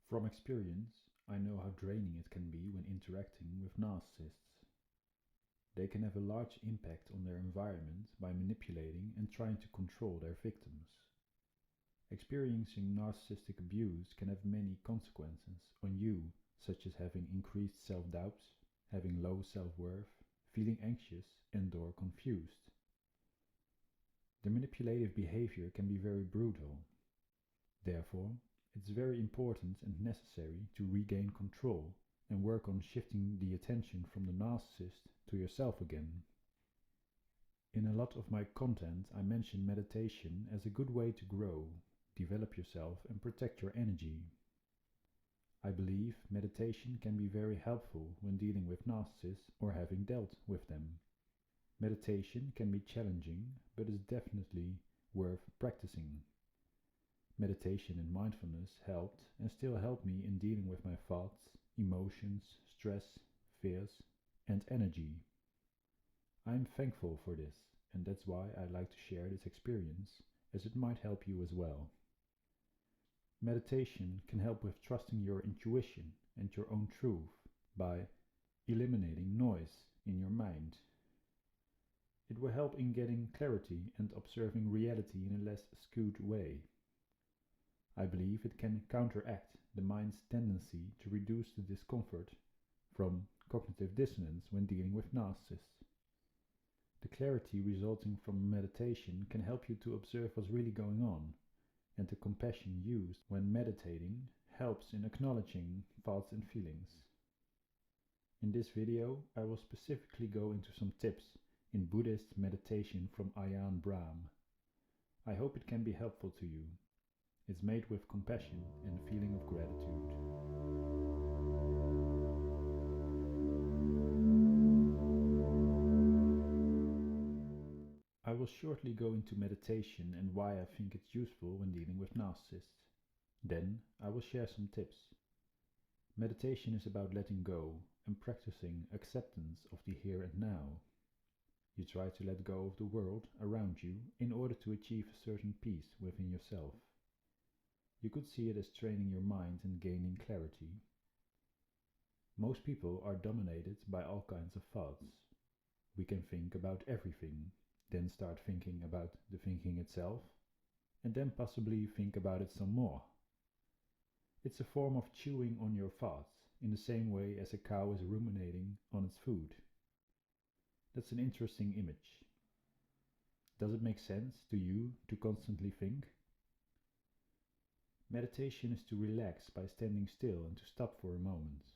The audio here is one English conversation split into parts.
From experience, I know how draining it can be when interacting with narcissists. They can have a large impact on their environment by manipulating and trying to control their victims. Experiencing narcissistic abuse can have many consequences on you, such as having increased self-doubts, having low self-worth, feeling anxious and/or confused. The manipulative behavior can be very brutal. Therefore, it's very important and necessary to regain control and work on shifting the attention from the narcissist to yourself again. In a lot of my content, I mention meditation as a good way to grow, develop yourself and protect your energy. I believe meditation can be very helpful when dealing with narcissists or having dealt with them. Meditation can be challenging, but is definitely worth practicing. Meditation and mindfulness helped and still help me in dealing with my thoughts, emotions, stress, fears, and energy. I am thankful for this, and that's why I like to share this experience, as it might help you as well. Meditation can help with trusting your intuition and your own truth by eliminating noise in your mind. It will help in getting clarity and observing reality in a less skewed way. I believe it can counteract the mind's tendency to reduce the discomfort from cognitive dissonance when dealing with narcissists. The clarity resulting from meditation can help you to observe what's really going on, and the compassion used when meditating helps in acknowledging thoughts and feelings. In this video, I will specifically go into some tips in Buddhist meditation from Ajahn Brahm. I hope it can be helpful to you. It's made with compassion and a feeling of gratitude. I will shortly go into meditation and why I think it's useful when dealing with narcissists. Then I will share some tips. Meditation is about letting go and practicing acceptance of the here and now. You try to let go of the world around you in order to achieve a certain peace within yourself. You could see it as training your mind and gaining clarity. Most people are dominated by all kinds of thoughts. We can think about everything, then start thinking about the thinking itself, and then possibly think about it some more. It's a form of chewing on your thoughts, in the same way as a cow is ruminating on its food. That's an interesting image. Does it make sense to you to constantly think? Meditation is to relax by standing still and to stop for a moment.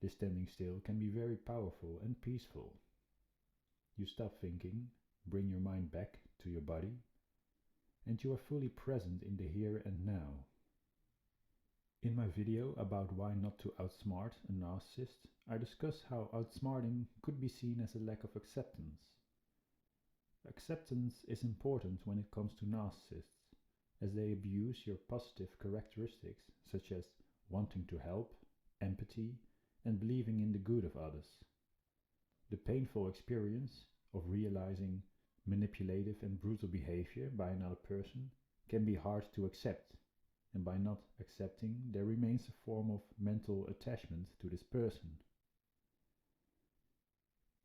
This standing still can be very powerful and peaceful. You stop thinking, bring your mind back to your body, and you are fully present in the here and now. In my video about why not to outsmart a narcissist, I discuss how outsmarting could be seen as a lack of acceptance. Acceptance is important when it comes to narcissists, as they abuse your positive characteristics such as wanting to help, empathy, and believing in the good of others. The painful experience of realizing manipulative and brutal behavior by another person can be hard to accept. And by not accepting, there remains a form of mental attachment to this person.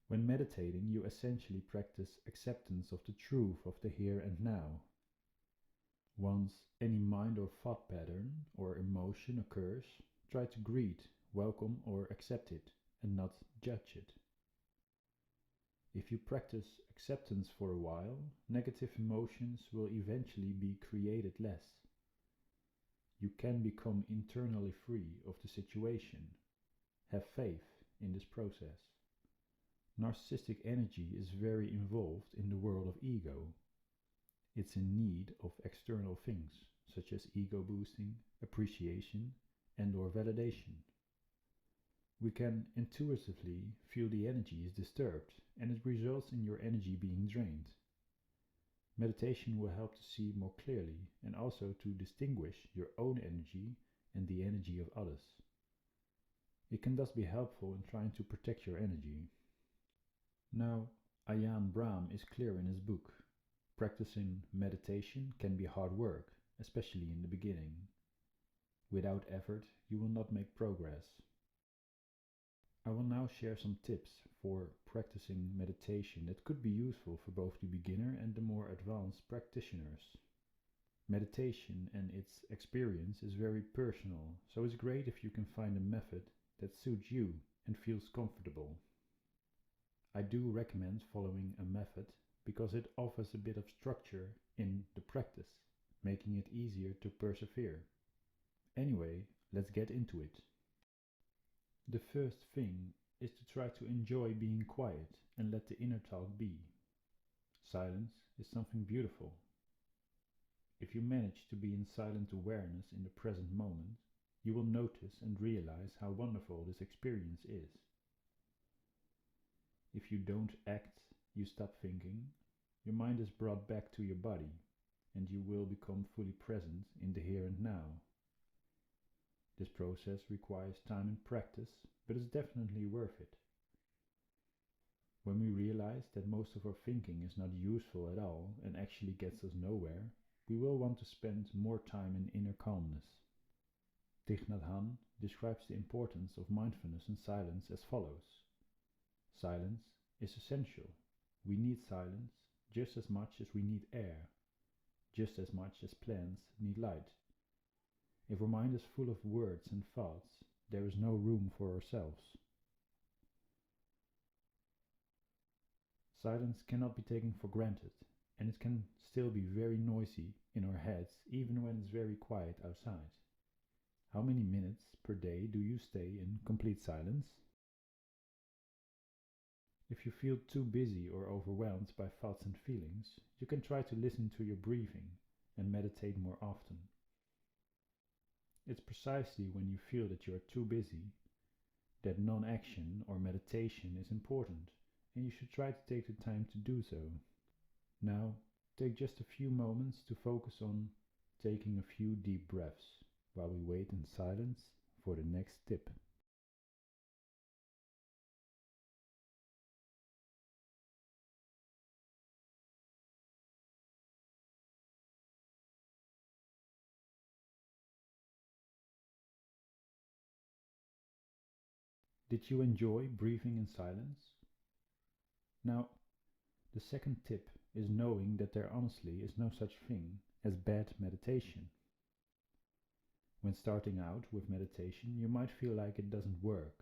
When meditating, you essentially practice acceptance of the truth of the here and now. Once any mind or thought pattern or emotion occurs, try to greet, welcome or accept it, and not judge it. If you practice acceptance for a while, negative emotions will eventually be created less. You can become internally free of the situation. Have faith in this process. Narcissistic energy is very involved in the world of ego. It's in need of external things, such as ego boosting, appreciation, and/or validation. We can intuitively feel the energy is disturbed, and it results in your energy being drained. Meditation will help to see more clearly and also to distinguish your own energy and the energy of others. It can thus be helpful in trying to protect your energy. Now, Ajahn Brahm is clear in his book. Practicing meditation can be hard work, especially in the beginning. Without effort, you will not make progress. I will now share some tips for practicing meditation that could be useful for both the beginner and the more advanced practitioners. Meditation and its experience is very personal, so it's great if you can find a method that suits you and feels comfortable. I do recommend following a method because it offers a bit of structure in the practice, making it easier to persevere. Anyway, let's get into it. The first thing is to try to enjoy being quiet and let the inner talk be. Silence is something beautiful. If you manage to be in silent awareness in the present moment, you will notice and realize how wonderful this experience is. If you don't act, you stop thinking, your mind is brought back to your body, and you will become fully present in the here and now. This process requires time and practice, but is definitely worth it. When we realize that most of our thinking is not useful at all and actually gets us nowhere, we will want to spend more time in inner calmness. Thich Nhat Hanh describes the importance of mindfulness and silence as follows. Silence is essential. We need silence just as much as we need air, just as much as plants need light. If our mind is full of words and thoughts, there is no room for ourselves. Silence cannot be taken for granted, and it can still be very noisy in our heads even when it's very quiet outside. How many minutes per day do you stay in complete silence? If you feel too busy or overwhelmed by thoughts and feelings, you can try to listen to your breathing and meditate more often. It's precisely when you feel that you are too busy that non-action or meditation is important, and you should try to take the time to do so. Now, take just a few moments to focus on taking a few deep breaths while we wait in silence for the next tip. Did you enjoy breathing in silence? Now, the second tip is knowing that there honestly is no such thing as bad meditation. When starting out with meditation, you might feel like it doesn't work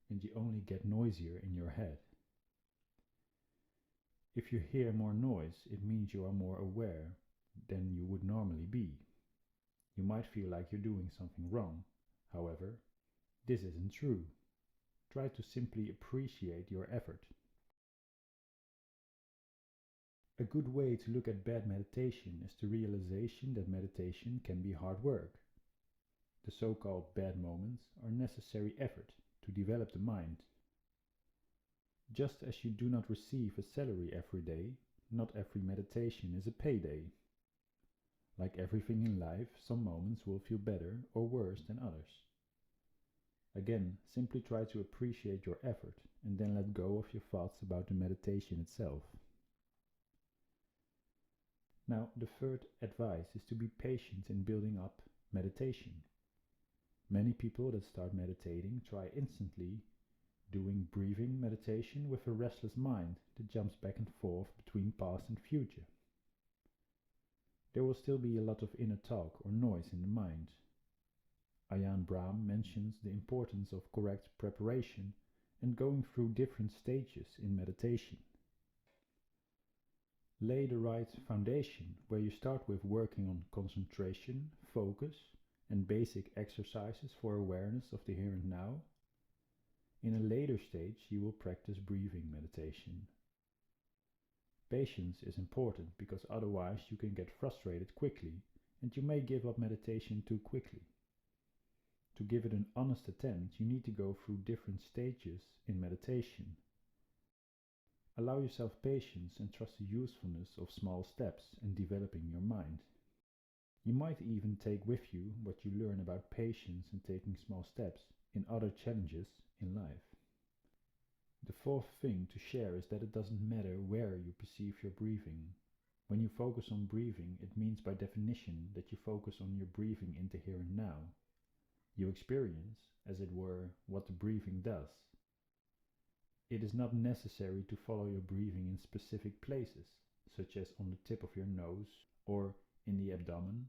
and you only get noisier in your head. If you hear more noise, it means you are more aware than you would normally be. You might feel like you're doing something wrong. However, this isn't true. Try to simply appreciate your effort. A good way to look at bad meditation is the realization that meditation can be hard work. The so-called bad moments are necessary effort to develop the mind. Just as you do not receive a salary every day, not every meditation is a payday. Like everything in life, some moments will feel better or worse than others. Again, simply try to appreciate your effort and then let go of your thoughts about the meditation itself. Now, the third advice is to be patient in building up meditation. Many people that start meditating try instantly doing breathing meditation with a restless mind that jumps back and forth between past and future. There will still be a lot of inner talk or noise in the mind. Ajahn Brahm mentions the importance of correct preparation and going through different stages in meditation. Lay the right foundation where you start with working on concentration, focus, and basic exercises for awareness of the here and now. In a later stage, you will practice breathing meditation. Patience is important because otherwise you can get frustrated quickly and you may give up meditation too quickly. To give it an honest attempt, you need to go through different stages in meditation. Allow yourself patience and trust the usefulness of small steps in developing your mind. You might even take with you what you learn about patience and taking small steps in other challenges in life. The fourth thing to share is that it doesn't matter where you perceive your breathing. When you focus on breathing, it means by definition that you focus on your breathing in the here and now. You experience, as it were, what the breathing does. It is not necessary to follow your breathing in specific places, such as on the tip of your nose or in the abdomen.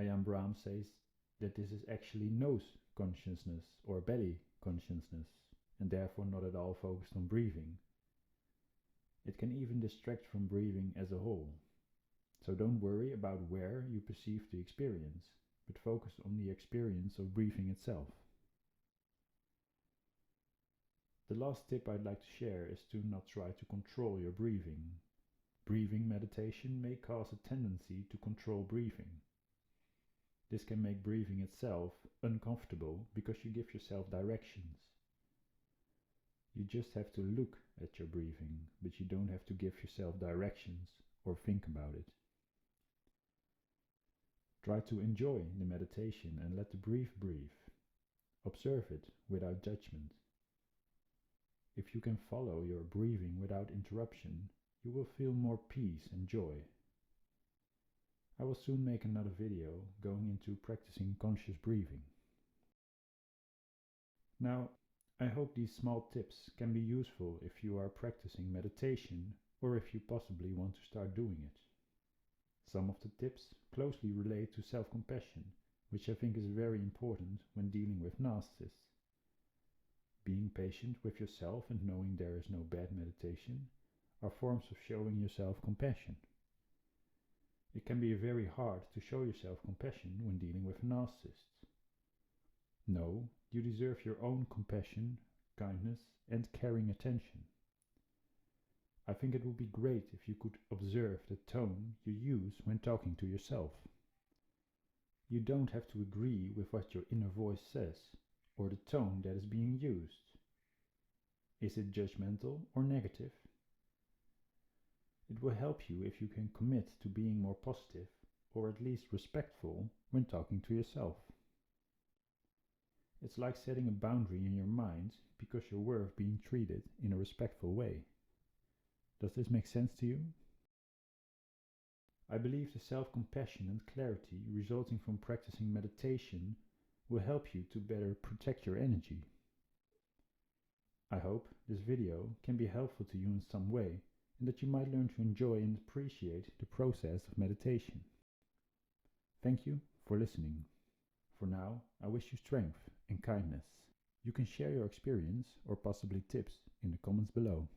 Ayam Brahm says that this is actually nose consciousness or belly consciousness, and therefore not at all focused on breathing. It can even distract from breathing as a whole. So don't worry about where you perceive the experience, but focus on the experience of breathing itself. The last tip I'd like to share is to not try to control your breathing. Breathing meditation may cause a tendency to control breathing. This can make breathing itself uncomfortable because you give yourself directions. You just have to look at your breathing, but you don't have to give yourself directions or think about it. Try to enjoy the meditation and let the breath breathe. Observe it without judgment. If you can follow your breathing without interruption, you will feel more peace and joy. I will soon make another video going into practicing conscious breathing. Now, I hope these small tips can be useful if you are practicing meditation or if you possibly want to start doing it. Some of the tips closely relate to self-compassion, which I think is very important when dealing with narcissists. Being patient with yourself and knowing there is no bad meditation are forms of showing yourself compassion. It can be very hard to show yourself compassion when dealing with narcissists. No, you deserve your own compassion, kindness, and caring attention. I think it would be great if you could observe the tone you use when talking to yourself. You don't have to agree with what your inner voice says, or the tone that is being used. Is it judgmental or negative? It will help you if you can commit to being more positive, or at least respectful, when talking to yourself. It's like setting a boundary in your mind because you're worth being treated in a respectful way. Does this make sense to you? I believe the self-compassion and clarity resulting from practicing meditation will help you to better protect your energy. I hope this video can be helpful to you in some way and that you might learn to enjoy and appreciate the process of meditation. Thank you for listening. For now, I wish you strength and kindness. You can share your experience or possibly tips in the comments below.